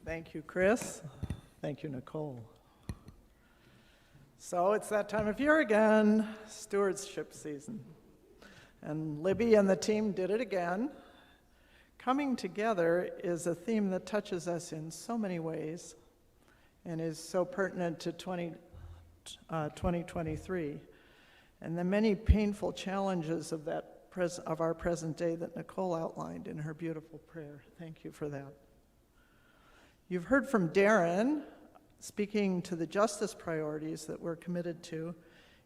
Thank you, Chris. Thank you, Nicole. So it's that time of year again, stewardship season. And Libby and the team did it again. Coming together is a theme that touches us in so many ways and is so pertinent to 2023 and the many painful challenges of our present day that Nicole outlined in her beautiful prayer. Thank you for that. You've heard from Darren speaking to the justice priorities that we're committed to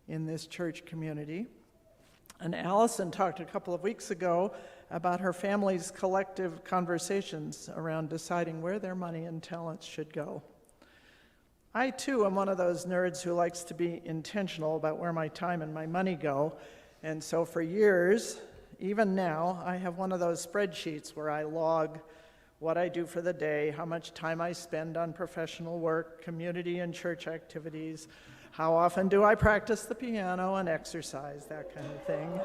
in this church community. And Allison talked a couple of weeks ago about her family's collective conversations around deciding where their money and talents should go. I, too, am one of those nerds who likes to be intentional about where my time and my money go. And so for years, even now, I have one of those spreadsheets where I log what I do for the day, how much time I spend on professional work, community and church activities, how often do I practice the piano and exercise, that kind of thing.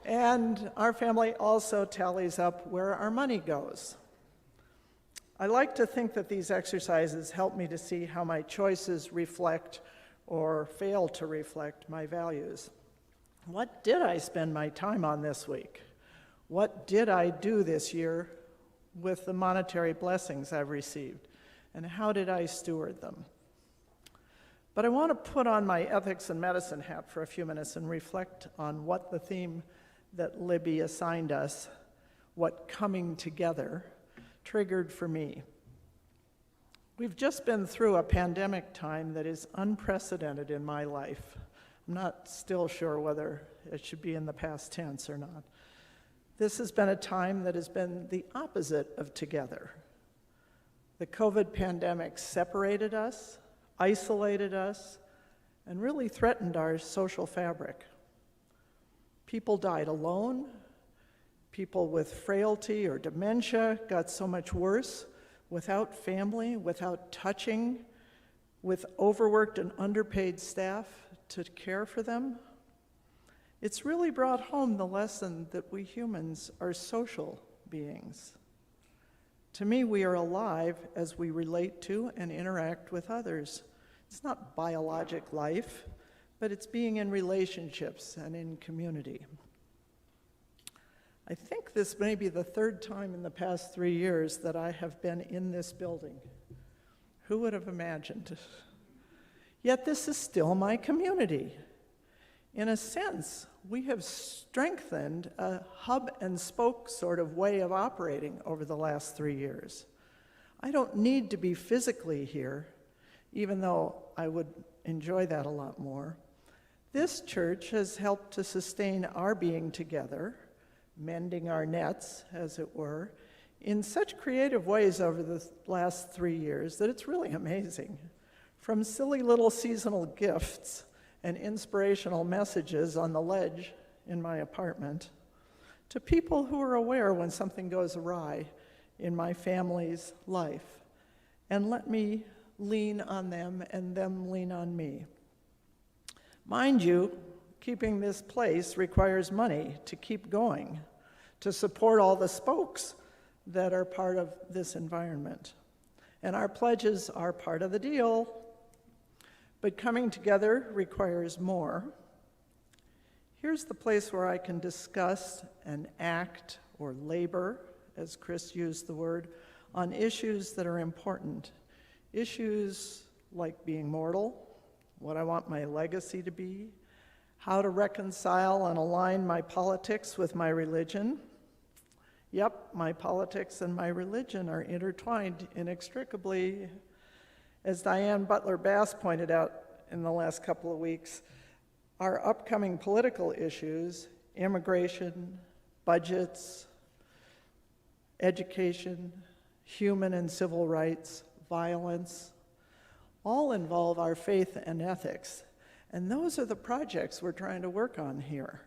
And our family also tallies up where our money goes. I like to think that these exercises help me to see how my choices reflect or fail to reflect my values. What did I spend my time on this week? What did I do this year with the monetary blessings I've received? And how did I steward them? But I want to put on my ethics and medicine hat for a few minutes and reflect on what the theme that Libby assigned us, what coming together, triggered for me. We've just been through a pandemic time that is unprecedented in my life. I'm not still sure whether it should be in the past tense or not. This has been a time that has been the opposite of together. The COVID pandemic separated us, isolated us, and really threatened our social fabric. People died alone. People with frailty or dementia got so much worse without family, without touching, with overworked and underpaid staff to care for them. It's really brought home the lesson that we humans are social beings. To me, we are alive as we relate to and interact with others. It's not biologic life, but it's being in relationships and in community. I think this may be the third time in the past 3 years that I have been in this building. Who would have imagined? Yet this is still my community. In a sense, we have strengthened a hub and spoke sort of way of operating over the last 3 years. I don't need to be physically here, even though I would enjoy that a lot more. This church has helped to sustain our being together, mending our nets, as it were, in such creative ways over the last 3 years that it's really amazing. From silly little seasonal gifts and inspirational messages on the ledge in my apartment, to people who are aware when something goes awry in my family's life, and let me lean on them and them lean on me. Mind you, keeping this place requires money to keep going, to support all the spokes that are part of this environment. And our pledges are part of the deal, but coming together requires more. Here's the place where I can discuss and act or labor, as Chris used the word, on issues that are important. Issues like being mortal, what I want my legacy to be, how to reconcile and align my politics with my religion. Yep, my politics and my religion are intertwined inextricably. As Diane Butler Bass pointed out in the last couple of weeks, our upcoming political issues, immigration, budgets, education, human and civil rights, violence, all involve our faith and ethics. And those are the projects we're trying to work on here.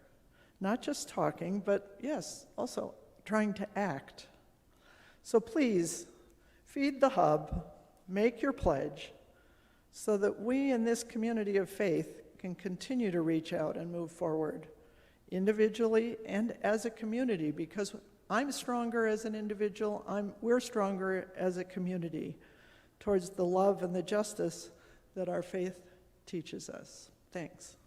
Not just talking, but yes, also trying to act. So please, feed the hub, make your pledge, so that we in this community of faith can continue to reach out and move forward, individually and as a community, because I'm stronger as an individual, we're stronger as a community towards the love and the justice that our faith teaches us. Thanks.